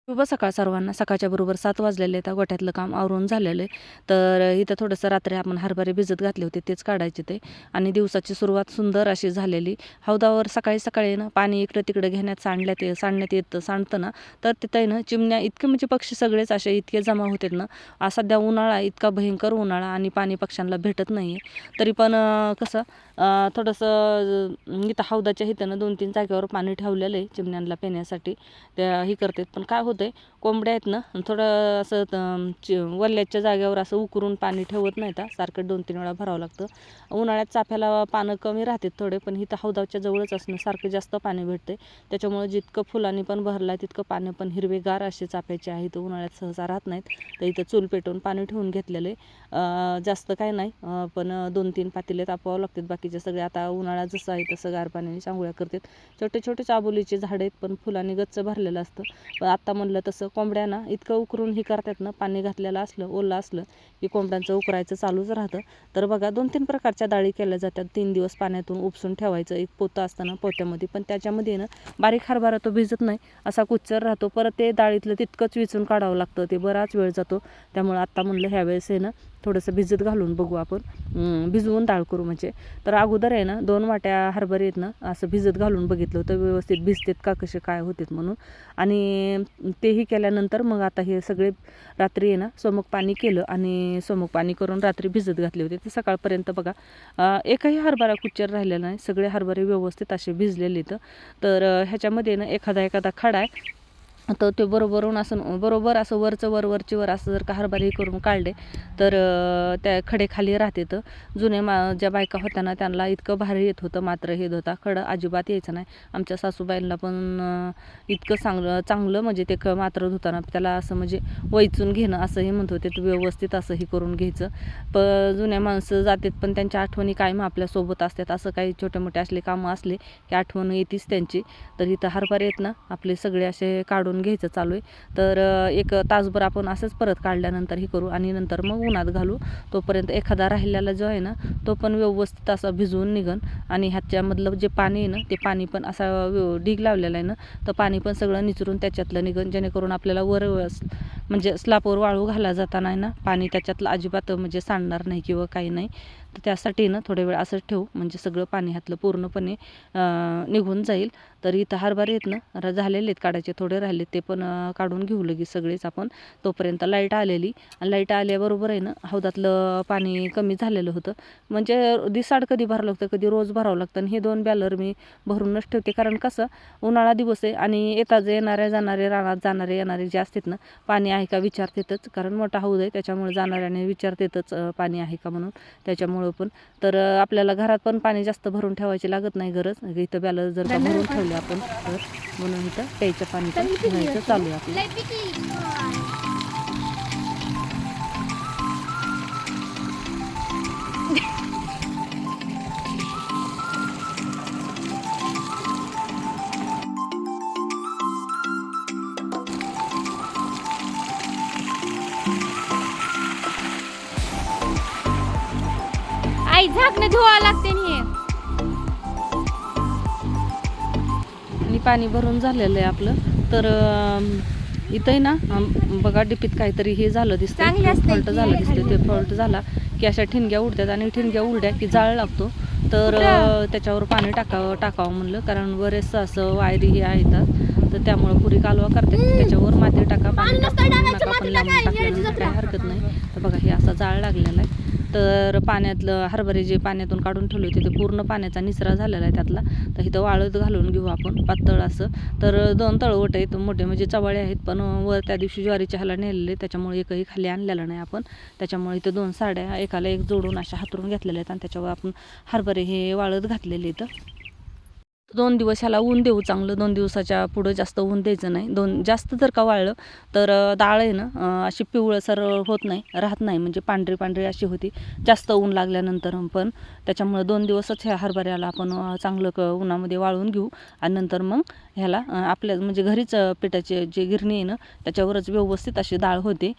शुभ सकाळ सर्वांना. सकाळच्या बरोबर 7 वाजलेले आहेत. गोठ्यातलं काम आवरून झालेलं आहे. तर इथं थोडंसं रात्री आपण हरभरे भिजत घातले होते, तेच काढायचे ते. आणि दिवसाची सुरुवात सुंदर अशी झालेली. हौदावर सकाळी सकाळी ना पाणी इकडं तिकडं घेण्यात सांडण्यात येतं सांडतं ना, तर तिथं आहे ना चिमण्या इतके म्हणजे पक्षी सगळेच असे इतके जमा होतात ना. सध्या उन्हाळा इतका भयंकर उन्हाळा आणि पाणी पक्ष्यांना भेटत नाही आहे. तरी पण कसं थोडंसं इथं हौदाच्या इथं ना 2-3 जागेवर पाणी ठेवलेलं आहे चिमण्यांना पिण्यासाठी. त्या हे करतात. पण काय होतंय, कोंबड्या आहेत ना थोडं असं वल्ल्याच्या जागेवर असं उकरून पाणी ठेवत नाहीत. सारखं 2-3 वेळा भरावं लागतं. उन्हाळ्यात चाफ्याला पानं कमी राहतात थोडे, पण इथं हौदाच्या जवळच असणं सारखं जास्त पाणी भेटते. त्याच्यामुळे जितकं फुलांनी पण भरला तितकं पाणी पण हिरवेगार असे चाफ्याचे आहे. तर उन्हाळ्यात सहसा राहत नाहीत. तर इथं चूल पेटवून पाणी ठेवून घेतलेले. जास्त काय नाही, पण 2-3 पातेले तापवावं लागतात. बाकीचे सगळे आता उन्हाळा जसं आहे तसं गार पाण्याने चांगल्या करतात. छोटे छोटे चाबोलीचे झाडं आहेत, पण फुलांनी गच्च भरलेलं असतं. पण आत्ता म्हणलं तसं कोंबड्यांना इतकं उकरून हे करतात ना, पाणी घातलेलं असलं ओलं असलं की कोंबड्यांचं उकरायचं चालूच राहतं. तर बघा 2-3 प्रकारच्या डाळी केल्या जातात. 3 दिवस पाण्यातून उपसून ठेवायचं. एक पोतं असतं ना पोत्यामध्ये, पण त्याच्यामध्ये ना बारीक हरभरा तो भिजत नाही, असा कुच्चर राहतो. परत ते डाळीतलं तितकंच विचून काढावं लागतं. ते बराच वेळ जातो. त्यामुळे आत्ता म्हणलं ह्यावेळेस आहे ना थोडंसं भिजत घालून बघू आपण, भिजवून डाळ करू म्हणजे. तर अगोदर आहे ना 2 वाट्या हरभरे आहेत ना असं भिजत घालून बघितलं होतं व्यवस्थित भिजतात का कसे काय होतात म्हणून. आणि तेही केल्यानंतर मग आता हे सगळे रात्री आहे ना सोमक पाणी केलं आणि सोमक पाणी करून रात्री भिजत घातले होते. ते सकाळपर्यंत बघा एकही हरभरा कुच्चर राहिलेला नाही. सगळे हरभरे व्यवस्थित असे भिजलेले आहेत. तर ह्याच्यामध्ये ना एखादा खडा आहे, तर ते बरोबर असं वरची वर असं जर का हरभरे करून काढले तर त्या खडे खाली राहते. तर ज्या बायका होत्या ना त्यांना इतकं भारी येत होतं, मात्र हे होता खडं अजिबात यायचं नाही. आमच्या सासूबाईंना पण इतकं चांगलं म्हणजे ते मात्र धुताना त्याला असं म्हणजे वैचून घेणं असं हे म्हणत होते. व्यवस्थित असं हे करून घ्यायचं. जुन्या माणसं जातात पण त्यांच्या आठवणी कायम आपल्यासोबत असतात. असं काही छोटे मोठे असले कामं असले की आठवण येतीच त्यांची. तर इथं हरभरे आहेत ना आपले सगळे असे काढून घ्यायचं चालू आहे. तर एक तासभर आपण असंच परत काढल्यानंतर हे करू आणि नंतर मग उन्हात घालू. तोपर्यंत एखादा राहिलेला जो आहे ना तो पण व्यवस्थित असा भिजवून निघन. आणि ह्याच्यामधलं जे पाणी आहे ना ते पाणी पण असा ढीग लावलेला आहे ना, तर पाणी पण सगळं निचरून त्याच्यातलं निघन, जेणेकरून आपल्याला म्हणजे स्लापवर वाळू घाला जाताना आहे ना पाणी त्याच्यातलं अजिबात म्हणजे सांडणार नाही किंवा काही नाही. तर त्यासाठी ना थोडे वेळ असं ठेवू म्हणजे सगळं पाणी ह्यातलं पूर्णपणे निघून जाईल. तर इथं हरभरे आहेत ना झालेले आहेत काढायचे, थोडे राहिले ते पण काढून घेऊ लगेच सगळेच आपण. तोपर्यंत लाईट आलेली आणि लाईट आल्याबरोबर आहे ना हौदातलं पाणी कमी झालेलं होतं. म्हणजे दिसाड कधी भरावं लागतं, कधी रोज भरावं लागतं. आणि हे 2 बॅलर मी भरूनच ठेवते, कारण कसं उन्हाळा दिवस आहे आणि येणारे जाणारे रानात जाणारे येणारे जे असतात ना पाणी आहे का विचारतातच, कारण मोठा हौद आहे त्याच्यामुळे जाणाऱ्याने विचारतातच पाणी आहे का म्हणून. त्याच्यामुळं पण तर आपल्याला घरात पण पाणी जास्त भरून ठेवायची लागत नाही गरज. इथं बॅलर जर का भरून ठेवले आपण तर म्हणून इथं प्यायचं पाणी पण घ्यायचं चालू आहे आपलं. आई झाकणं धुवावं लागते हे. आणि पाणी भरून झालेलं आहे आपलं. तर इथंही ना बघा डिपीत काहीतरी हे झालं दिसतं, फॉल्ट झालं दिसतं. ते फॉल्ट झाला की अशा ठिणग्या उडतात आणि ठिणग्या उडल्या की जाळ लागतो. तर त्याच्यावर पाणी टाकावं म्हणलं, कारण बरेचसं असं वायरी हे आहेत. तर त्यामुळं पुरी कालवा करते त्याच्यावर माती टाका, पाणी टाका, पण लांबून टाकल्यानंतर काही हरकत नाही. तर बघा हे असा जाळ लागलेला आहे. तर पाण्यातलं हरभरे जे पाण्यातून काढून ठेवले होते ते पूर्ण पाण्याचा निचरा झालेला आहे त्यातला. तर इथं वाळत घालून घेऊ आपण पातळ असं. तर 2 तळवट आहेत मोठे म्हणजे चवाळे आहेत, पण वर त्या दिवशी ज्वारीच्या ह्याला नेलेले त्याच्यामुळे एकही खाली आणलेलं नाही आपण. त्याच्यामुळे इथं 2 साड्या एकाला एक जोडून अशा हातरून घेतलेल्या आहेत आणि त्याच्यावर आपण हरभरे हे वाळत घातलेले इथं. 2 दिवस ह्याला ऊन देऊ चांगलं. 2 दिवसाच्या पुढं जास्त ऊन द्यायचं नाही. जास्त जर का वाळलं तर डाळ आहे ना अशी पिवळसर होत नाही, राहत नाही, म्हणजे पांढरी पांढरी अशी होती जास्त ऊन लागल्यानंतर. पण त्याच्यामुळे 2 दिवसच ह्या हरभऱ्याला आपण चांगलं उन्हामध्ये वाळवून घेऊ आणि नंतर मग ह्याला आपल्या म्हणजे घरीच पिठाची जी गिरणी आहे ना त्याच्यावरच व्यवस्थित अशी डाळ होते.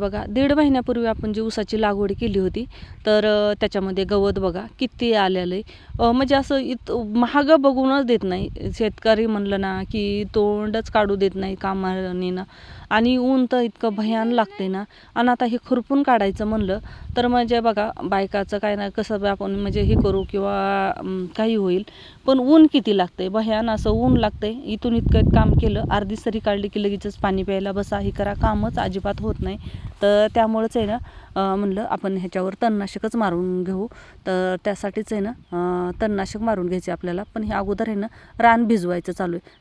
बघा 1.5 महिन्यापूर्वी आपण जी ऊसाची लागवड केली होती तर त्याच्यामध्ये गवत बघा किती आलेलं आहे. म्हणजे असं महाग बघूनच देत नाही शेतकरी म्हणलं ना की तोंडच काढू देत नाही कामाने ना. आणि ऊन तर इतकं भयान लागते ना. आणि आता हे खुरपून काढायचं म्हणलं तर म्हणजे बघा बायकाचं काय ना कसं आपण म्हणजे हे करू किंवा काही होईल, पण ऊन किती लागतंय भयान असं ऊन लागतंय. इथून इतकं काम केलं, अर्धी सरी काढली की लगेचच पाणी प्यायला बसा हे करा, कामच अजिबात होत नाही. तर त्यामुळंच आहे ना म्हणलं आपण ह्याच्यावर तणनाशकच मारून घेऊ. तर त्यासाठीच आहे ना तणनाशक मारून घ्यायचे आपल्याला. पण हे अगोदर आहे ना रान भिजवायचं चालू आहे.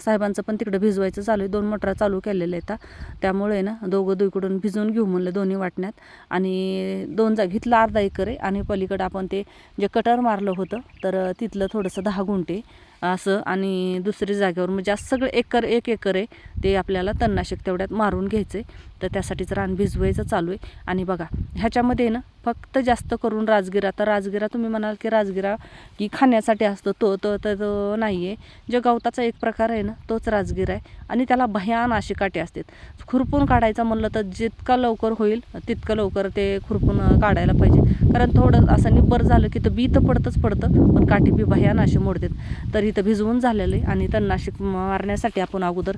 साहेबांचं पण तिकडं भिजवायचं चालू आहे. 2 मोटरा चालू केलेल्या आहेत. त्यामुळे ना दोघं दुईकडून भिजवून घेऊ म्हणलं दोन्ही वाटण्यात. आणि 2 जाग इथलं अर्धा एकर आहे आणि पलीकडं आपण ते जे कटर मारलं होतं तर तिथलं थोडंसं 10 गुंठे असं आणि दुसरी जागेवर म्हणजे असं सगळं 1 एकर आहे ते आपल्याला तणनाशक तेवढ्यात मारून घ्यायचं आहे. तर त्यासाठीच रान भिजवायचं चालू आहे. आणि बघा ह्याच्यामध्ये ना फक्त जास्त करून राजगिरा, तर राजगिरा तुम्ही म्हणाल की राजगिरा की खाण्यासाठी असतो तो नाही आहे. जे गवताचा एक प्रकार आहे ना तोच राजगिरा आहे आणि त्याला भयान अशी काटे असतात. खुरपून काढायचं म्हणलं तर जितका लवकर होईल तितकं लवकर ते खुरपून काढायला पाहिजे. कारण थोडं असं निब्बर झालं की तर बी तर पडतंच पण काठी बी भयान असे मोडतात. तर इथं भिजवून झालेलं आहे आणि तणनाशक मारण्यासाठी आपण अगोदर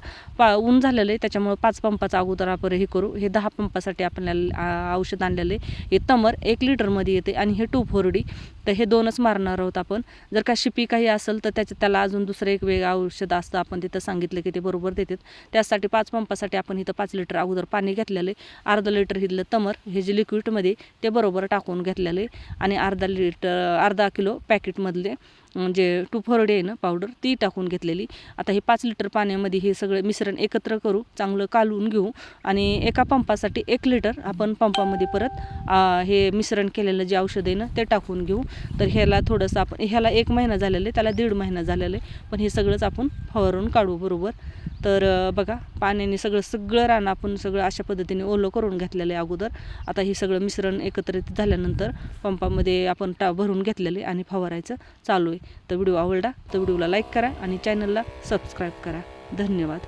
ऊन झालेलं आहे त्याच्यामुळे 5 पंपाचा अगोदर आपण हे करू. हे 10 पंपासाठी आपल्याला औषध आणलेलं आहे. हे तमर 1 लिटरमध्ये येते आणि हे 2,4-D. तर हे 2च मारणार आहोत आपण. जर का शिपी काही असेल तर त्याला अजून दुसरं एक वेगळं औषध असतं, आपण तिथं सांगितलं की ते बरोबर देतात. त्यासाठी 5 पंपासाठी आपण इथं 5 लिटर अगोदर पाणी घेतलेलं आहे. अर्धा लिटर इथलं तमर हे जे लिक्विडमध्ये ते बरोबर टाकून घेतलेलं आहे आणि अर्धा किलो पॅकेटमधले जे 2,4-D आहे ना पावडर ती टाकून घेतलेली. आता हे 5 लिटर पाण्यामध्ये हे सगळं मिश्रण एकत्र करू, चांगलं कालवून घेऊ आणि एका पंपासाठी 1 लिटर आपण पंपामध्ये परत हे मिश्रण केलेलं जे औषध आहे ना ते टाकून घेऊ. तर ह्याला थोडंसं आपण ह्याला 1 महिना झालेला आहे, त्याला 1.5 महिना झालेला आहे, पण हे सगळंच आपण फवारून काढू बरोबर. तर बघा पाण्याने सगळं रान आपण सगळं अशा पद्धतीने ओलं करून घेतलेलं आहे अगोदर. आता हे सगळं मिश्रण एकत्रित झाल्यानंतर पंपामध्ये आपण भरून घेतलेले आणि फवारायचं चालू आहे. तर व्हिडिओ आवडला तर व्हिडिओला लाईक करा आणि चॅनलला सबस्क्राईब करा. धन्यवाद.